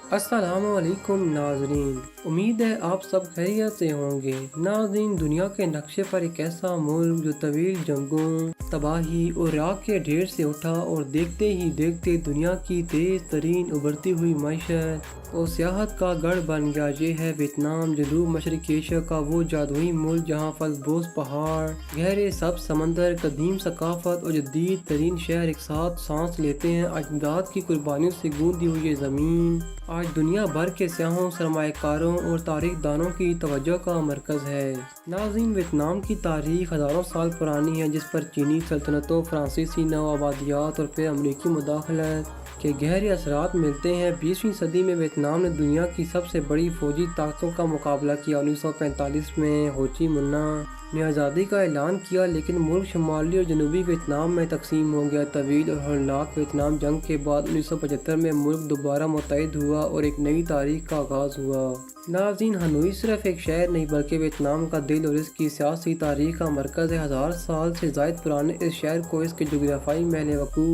अस्सलामुअलैकुम नाज़रीन, उम्मीद है आप सब खैरियत से होंगे। नाज़रीन, दुनिया के नक्शे पर एक ऐसा मुल्क जो तवील जंगों, तबाही और आग के ढेर से उठा और देखते ही देखते दुनिया की तेज़ तरीन उभरती हुई मैशत और सियाहत का गढ़ बन गया। ये है वियतनाम, जनूब मशरक़ी एशिया का वो जादुई मुल्क जहाँ फलसबोस पहाड़, गहरे सब समंदर, कदीम सकाफत और जदीद तरीन शहर एक साथ सांस लेते हैं। अजदाद की कुर्बानियों से गूंदी हुई ये ज़मीन आज दुनिया भर के सियाहों, सरमाएकारों और तारीख दानों की तवज्जो का मरकज़ है। नाज़रीन, वियतनाम की तारीख हज़ारों साल पुरानी है, जिस पर चीनी सल्तनतों, फ्रांसीसी नवाबादियात और फिर अमरीकी मुदाखलत के गहरे असरात मिलते हैं। 20वीं सदी में वियतनाम ने दुनिया की सबसे बड़ी फौजी ताकतों का मुकाबला किया। 1945 में हो ची मिन्ह ने आज़ादी का ऐलान किया, लेकिन मुल्क शुमाली और जनूबी वियतनाम में तकसीम हो गया। तवील और हौलनाक वियतनाम जंग के बाद 1975 में मुल्क दोबारा मुत्तहिद हुआ और एक नई तारीख का आगाज़ हुआ। नाज़रीन, हनोई सिर्फ एक शहर नहीं बल्कि वियतनाम का दिल और इसकी सियासी तारीख का मरकज़ है। 1000 साल से ज़ायद पुराने इस शहर को इसके जोग्राफियाई महल वक़ू,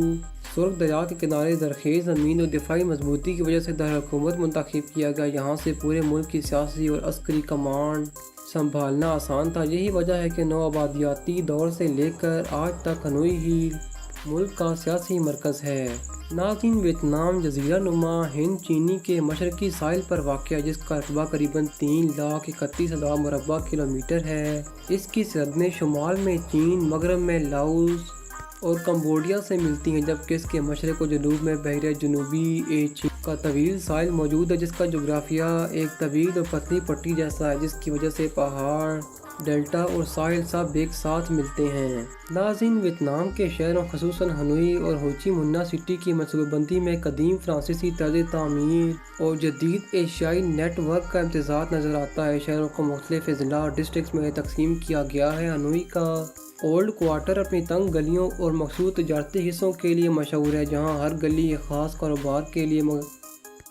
सुर्ख दरिया के किनारे, ज़रख़ेज़ ज़मीन और दिफाई मजबूती की वजह से दारुल-हुकूमत मुंतखब किया गया। यहाँ से पूरे मुल्क की सियासी और अस्करी कमांड संभालना आसान था। यही वजह है कि नौआबादियाती दौर से लेकर आज तक हनोई ही मुल्क का सियासी मरकज़ है। नाज़रीन, वियतनाम जज़ीरा नुमा हिंद चीनी के मशरक़ी साहिल पर वाक़ है, जिसका रकबा करीबन 3,31,000 मुरबा किलोमीटर है। इसकी सरहदें शुमाल में चीन, मगरब में लाओस और कम्बोडिया से मिलती हैं, जबकि इसके मशरक़ और जनूब में बहरे जनूबी एशिया का तवील साहिल मौजूद है, जिसका जोग्राफिया एक तवील और पतली पट्टी जैसा है, जिसकी वजह से पहाड़, डेल्टा और साहिल सब एक साथ मिलते हैं। नाज़रीन, वियतनाम के शहरों ख़ुसूसन हनोई और हो ची मिन्ह सिटी की मनसूबाबंदी में कदीम फ्रांसीसी तर्ज़ तामीर और जदीद एशियाई नेटवर्क का इम्तिज़ाज नज़र आता है। शहरों को मुख्तलिफ अज़ला और डिस्ट्रिक्ट्स में तकसीम किया गया है। हनोई का ओल्ड क्वार्टर अपनी तंग गलियों और मखसूस तजारती हिस्सों के लिए मशहूर है, जहाँ हर गली एक ख़ास कारोबार के लिए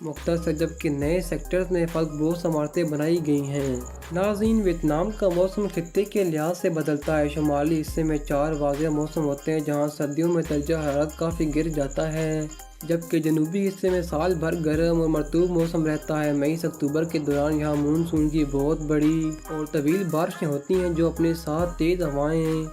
मुख्तस है, जबकि नए सेक्टर्स में फलसबोस इमारतें बनाई गई हैं। नाज़रीन, वियतनाम का मौसम खित्ते के लिहाज से बदलता है। शुमाली हिस्से में 4 वाज़ेह मौसम होते हैं, जहाँ सर्दियों में दर्जा हरारत काफ़ी गिर जाता है, जबकि जनूबी हिस्से में साल भर गर्म और मरतूब मौसम रहता है। मई से अक्टूबर के दौरान यहाँ मानसून की बहुत बड़ी और तवील बारिशें होती हैं, जो अपने साथ तेज़ हवाएँ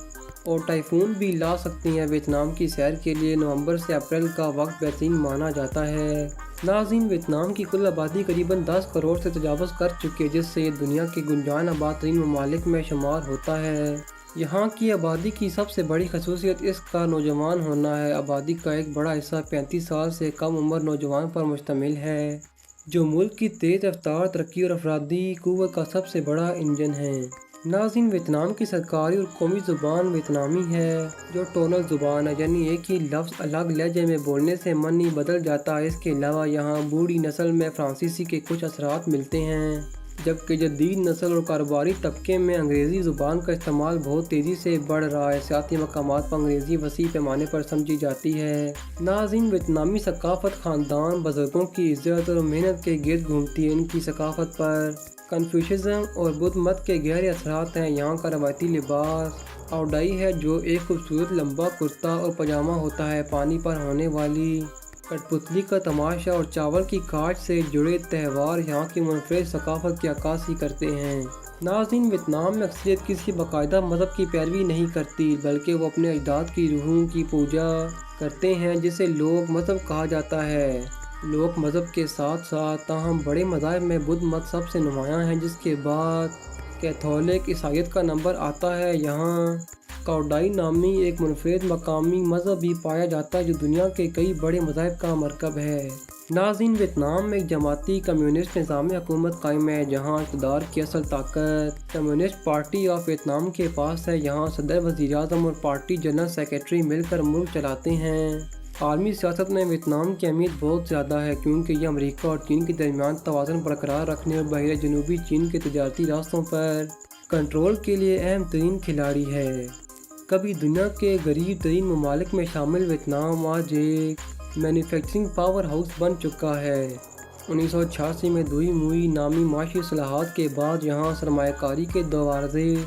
और टाइफून भी ला सकती हैं। वियतनाम की सैर के लिए नवंबर से अप्रैल का वक्त बेहतरीन माना जाता है। नाज़रीन, वियतनाम की कुल आबादी करीबन 10 करोड़ से तजावज़ कर चुकी है, जिससे ये दुनिया के गुंजान आबाद तरीन ममालिक में शुमार होता है। यहाँ की आबादी की सबसे बड़ी खसूसियत इसका नौजवान होना है। आबादी का एक बड़ा हिस्सा 35 साल से कम उम्र नौजवान पर मुश्तमिल है, जो मुल्क की तेज़ रफ्तार तरक्की और अफरादी क़ुव्वत का सबसे बड़ा इंजन है। नाज़रीन, वियतनाम की सरकारी और कौमी ज़ुबान वियतनामी है, जो टोनल ज़ुबान है, यानी एक ही लफ्ज़ अलग लहजे में बोलने से मनी बदल जाता है। इसके अलावा यहाँ बूढ़ी नस्ल में फ्रांसीसी के कुछ असरात मिलते हैं, जबकि जदीद नस्ल और कारोबारी तबके में अंग्रेज़ी ज़ुबान का इस्तेमाल बहुत तेज़ी से बढ़ रहा है। सियासी मकामात पर अंग्रेज़ी वसी पैमाने पर समझी जाती है। नाज़रीन, वियतनामी सकाफ़त ख़ानदान, बुज़ुर्गों की इज़्ज़त और मेहनत के गिर्द घूमती है। इनकी सकाफ़त पर कन्फ्यूशनिज़्म और बुद्ध मत के गहरे असरात हैं। यहाँ का रवायती लिबास आउडाई है, जो एक खूबसूरत लंबा कुर्ता और पजामा होता है। पानी पर होने वाली कठपुतली का तमाशा और चावल की काट से जुड़े त्यौहार यहाँ की मुनफरिद सकाफ़त की अक्कासी करते हैं। नाज़रीन, वियतनाम में अक्सरियत किसी बाकायदा मज़हब की पैरवी नहीं करती, बल्कि वो अपने अजदाद की रूहों की पूजा करते हैं, जिसे लोक मज़हब कहा जाता है। लोक मज़हब के साथ साथ ताहम बड़े मज़ाहिब में बुद्ध मत सबसे नुमायाँ हैं, जिसके बाद कैथोलिक ईसाईयत का नंबर आता है। यहाँ काउडाई नामी एक मुनफरिद मकामी मज़हब भी पाया जाता है, जो दुनिया के कई बड़े मज़ाहिब का मरकब है। नाज़रीन, वियतनाम में एक जमाती कम्युनिस्ट निज़ाम हुकूमत कायम है, जहाँ इक़्तिदार की असल ताकत कम्युनिस्ट पार्टी ऑफ वियतनाम के पास है। यहाँ सदर, वज़ीर-ए-आज़म और पार्टी जनरल सेक्रेटरी मिलकर मुल्क चलाते हैं। आलमी सियासत में वियतनाम की अहमियत बहुत ज़्यादा है, क्योंकि यह अमेरिका और चीन के दरमियान तवाज़ुन बरकरार रखने और बहरे जनूबी चीन के तजारती रास्तों पर कंट्रोल के लिए अहम तरीन खिलाड़ी है। कभी दुनिया के गरीब तरीन ममालिक में शामिल वियतनाम आज एक मैन्युफैक्चरिंग पावर हाउस बन चुका है। 1986 में दुई मुई नामी माशी इस्लाहात के बाद यहाँ सरमायाकारी के दरवाजे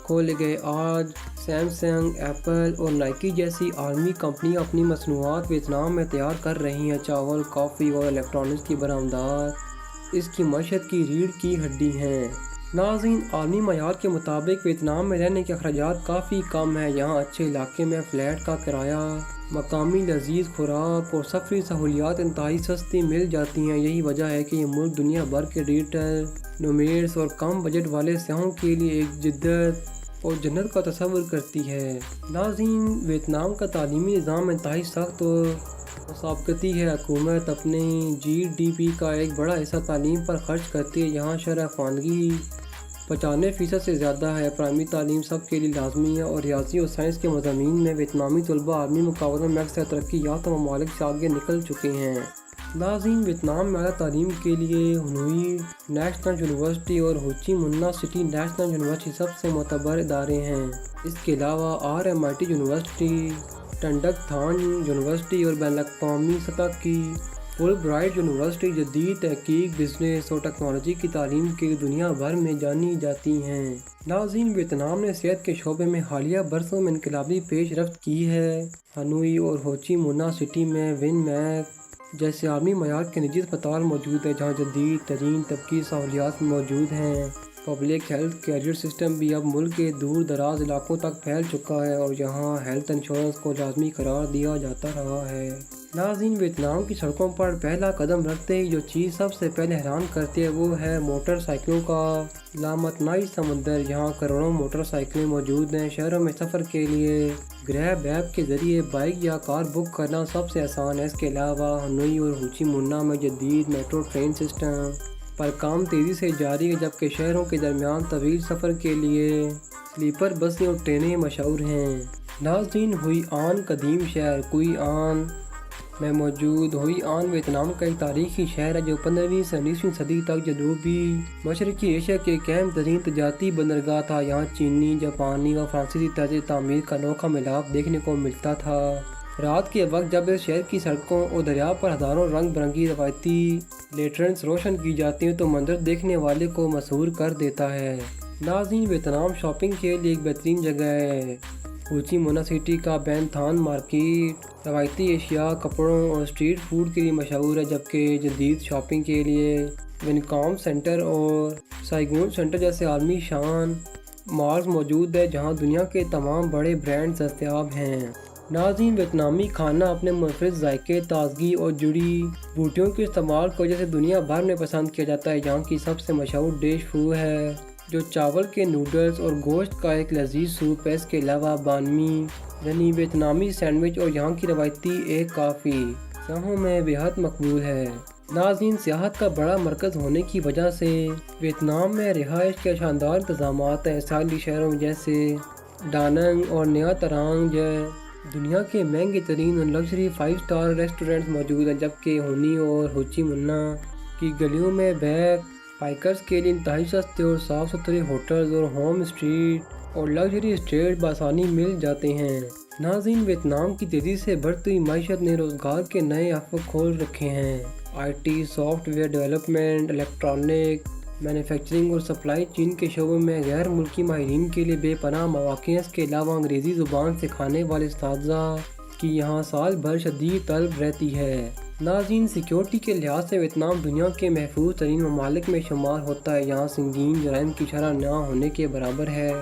खोले गए। आज सैमसंग, एप्पल और नाइकी जैसी आलमी कंपनियां अपनी मसनूआत वियतनाम में तैयार कर रही हैं। चावल, कॉफ़ी और इलेक्ट्रॉनिक्स की बरामदात इसकी मशहद की रीढ़ की हड्डी हैं। नाज़रीन, आलमी मयार के मुताबिक वियतनाम में रहने के अखराजात काफ़ी कम हैं। यहाँ अच्छे इलाके में फ़्लैट का किराया, मकामी लजीज खुराक और सफरी सहूलियात इंतहाई सस्ती मिल जाती हैं। यही वजह है कि ये मुल्क दुनिया भर के डिजिटल नोमैड्स और कम बजट वाले सयाहों के लिए एक जिद्दत और जन्नत का तस्वुर करती है। नाज़रीन, वियतनाम का तालीमी निज़ाम इंतहाई सख्त और मुसाबकती है। हुकूमत अपने GDP का एक बड़ा हिस्सा तालीम पर खर्च करती है। यहाँ शरह ख़वानगी 95% से ज़्यादा है। प्राइमरी तालीम सब के लिए लाजमी है और रियाजी और साइंस के मज़ामीन में वियतनामी तलबा आलमी मुकाबलों में अक्सर तरक्की याफ्ता ममालिक से आगे निकल चुके हैं। नाज़रीन, वियतनाम में आला तालीम के लिए हुनोई नेशनल यूनिवर्सिटी और हो Chi Minh city national university सबसे मोतबर इदारे हैं। इसके अलावा RMIT यूनिवर्सिटी, टंडक थान यूनिवर्सिटी और बैनुल-अक़वामी सतह की फुलब्राइट यूनिवर्सिटी जदीद तहकीक, बिजनेस और टेक्नोलॉजी की तालीम के दुनिया भर में जानी जाती हैं। नाज़रीन, वियतनाम ने सेहत के शोबे में हालिया बरसों में इनकलाबी पेशरफ्त की है। हनोई और हो ची मिन्ह सिटी में विन मैक जैसे आलमी मयार के निजी अस्पताल मौजूद है, जहाँ जदीद तरीन तबकी सहूलियात मौजूद हैं। पब्लिक हेल्थ कैरियर सिस्टम भी अब मुल्क के दूर दराज इलाकों तक फैल चुका है और यहाँ हेल्थ इंश्योरेंस को लाजमी करार दिया जाता रहा है। नाज़रीन, वियतनाम की सड़कों पर पहला कदम रखते ही जो चीज़ सबसे पहले हैरान करती है वो है मोटरसाइकिलों का लामतनाई समंदर। यहाँ करोड़ों मोटरसाइकिलें मौजूद हैं। शहरों में सफ़र के लिए ग्रैब ऐप के ज़रिए बाइक या कार बुक करना सबसे आसान है। इसके अलावा हनोई और हो ची मिन्ह में जदीद मेट्रो ट्रेन सिस्टम पर काम तेज़ी से जारी है, जबकि शहरों के दरमियान तवील सफ़र के लिए स्लीपर बसें और ट्रेनें मशहूर हैं। नाज़रीन, हुई आन कदीम शहर कुई आन में मौजूद हुई आन वियतनाम का एक तारीखी शहर है जो 15वीं से 19वीं सदी तक जनूबी मशरकी एशिया के एक अहम तरीन तजारती बंदरगाह था। यहाँ चीनी, जापानी और फ्रांसीसी तर्ज तामीर का अनोखा मिलाप देखने को मिलता था। रात के वक्त जब इस शहर की सड़कों और दरिया पर हज़ारों रंग बिरंगी रवायती लेटर्न्स रोशन की जाती हैं तो मंजर देखने वाले को मशहूर कर देता है। नाज़रीन, वियतनाम शॉपिंग के लिए एक बेहतरीन जगह है। हो ची मिन्ह सिटी का बैन थान मार्केट रवायती एशिया, कपड़ों और स्ट्रीट फूड के लिए मशहूर है, जबकि जदीद शॉपिंग के लिए विनकॉम सेंटर और साइगोन सेंटर जैसे आलमी शान मॉल्स मौजूद है जहाँ दुनिया के तमाम बड़े ब्रांड्स दस्तयाब हैं। नाज़रीन, वियतनामी खाना अपने मुनफरिद जायके, ताजगी और जुड़ी बूटियों के इस्तेमाल की वजह से दुनिया भर में पसंद किया जाता है। यहाँ की सबसे मशहूर डिश फू है जो चावल के नूडल्स और गोश्त का एक लजीज सूप है। इसके अलावा बानमी यानी वियतनामी सैंडविच और यहाँ की रवायती एक काफ़ी सयाहों में बेहद मकबूल है। नाज़रीन, सियाहत का बड़ा मरकज़ होने की वजह से वियतनाम में रिहाइश के शानदार इंतज़ामात हैं। साहिली शहरों जैसे डानंग और नया तरांग दुनिया के महंगे तरीन और लग्जरी 5 स्टार रेस्टोरेंट्स मौजूद हैं, जबकि होनी और हो ची मिन्ह की गलियों में बैक बाइकर्स के लिए इंतहाई सस्ते और साफ़ सुथरे होटल्स और होम स्ट्रीट और लग्जरी स्ट्रीट बआसानी मिल जाते हैं। नाज़रीन, वियतनाम की तेज़ी से बढ़ती हुई माइशत ने रोज़गार के नए आफाक खोल रखे हैं। IT, software development, electronic manufacturing और सप्लाई चेन के शोबों में गैर मुल्की माहिरीन के लिए बेपनाह मौक़े हैं। इसके अलावा अंग्रेज़ी ज़ुबान सिखाने वाले उस्ताज़ा की यहाँ साल भर शदीद तलब रहती है। नाज़रीन, सिक्योरिटी के लिहाज से वियतनाम दुनिया के महफूज तरीन ममालिक में शुमार होता है। यहाँ संगीन जराइम की शरह न होने के बराबर है,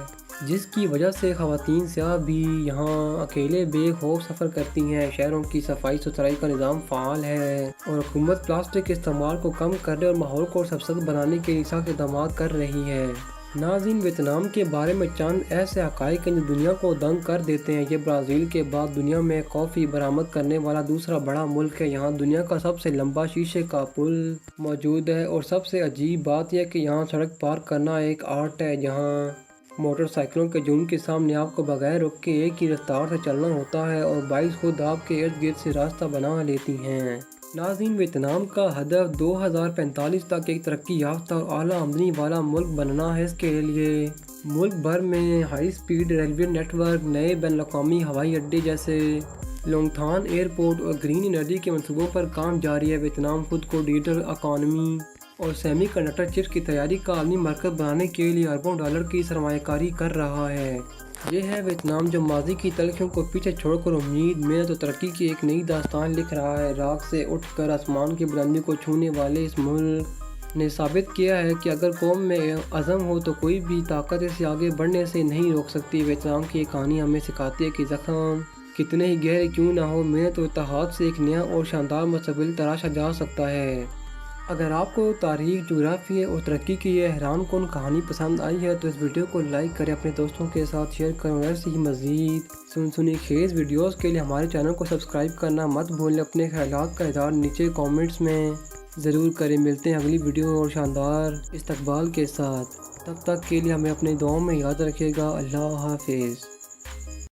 जिसकी वजह से ख़वातीन स्याह भी यहाँ अकेले बेखौफ सफ़र करती हैं। शहरों की सफाई सुथराई का निज़ाम फ़ाल है और हुकूमत प्लास्टिक के इस्तेमाल को कम करने और माहौल को सरसब्ज़ बनाने के लिए सख्त इक़दाम कर रही है। नाज़रीन, वियतनाम के बारे में चंद ऐसे हक़ाइक़ हैं जो दुनिया को दंग कर देते हैं। ये ब्राज़ील के बाद दुनिया में कॉफ़ी बरामद करने वाला दूसरा बड़ा मुल्क है। यहाँ दुनिया का सबसे लंबा शीशे का पुल मौजूद है और सबसे अजीब बात यह कि यहाँ सड़क पार करना एक आर्ट है, जहाँ मोटरसाइकिलों के झुंड के सामने आपको बगैर रुक के एक ही रफ्तार से चलना होता है और बाइक खुद आपके इर्द गिर्द से रास्ता बना लेती हैं। नाज़रीन, वियतनाम का हदफ 2045 तक एक तरक्की याफ्ता और आला आमदनी वाला मुल्क बनना है। इसके लिए मुल्क भर में हाई स्पीड रेलवे नेटवर्क, नए बैनुल-अक़वामी हवाई अड्डे जैसे लोंगथान एयरपोर्ट और ग्रीन एनर्जी के मंसूबों पर काम जारी है। वियतनाम खुद को डिजिटल इकॉनमी और सेमी कंडक्टर चिप्स की तैयारी का आलमी मरकज़ बनाने के लिए अरबों डॉलर की सरमायाकारी कर रहा है। یہ ہے ویتنام جو ماضی کی تلخیوں کو پیچھے چھوڑ کر امید، محنت و ترقی کی ایک نئی داستان لکھ رہا ہے۔ راکھ سے اٹھ کر آسمان کی بلندی کو چھونے والے اس ملک نے ثابت کیا ہے کہ اگر قوم میں عزم ہو تو کوئی بھی طاقت اسے آگے بڑھنے سے نہیں روک سکتی۔ ویتنام کی یہ کہانی ہمیں سکھاتی ہے کہ زخم کتنے ہی گہرے کیوں نہ ہو، محنت و اتحاد سے ایک نیا اور شاندار مستقبل تراشا جا سکتا ہے۔ اگر آپ کو تاریخ، جغرافیہ اور ترقی کی یہ حیران کن کہانی پسند آئی ہے تو اس ویڈیو کو لائک کریں، اپنے دوستوں کے ساتھ شیئر کریں اور ایسی ہی مزید سنسنی خیز ویڈیوز کے لیے ہمارے چینل کو سبسکرائب کرنا مت بھولیں۔ اپنے خیالات کا اظہار نیچے کامنٹس میں ضرور کریں۔ ملتے ہیں اگلی ویڈیو اور شاندار استقبال کے ساتھ، تب تک کے لیے ہمیں اپنے دعاؤں میں یاد رکھیے گا۔ اللہ حافظ۔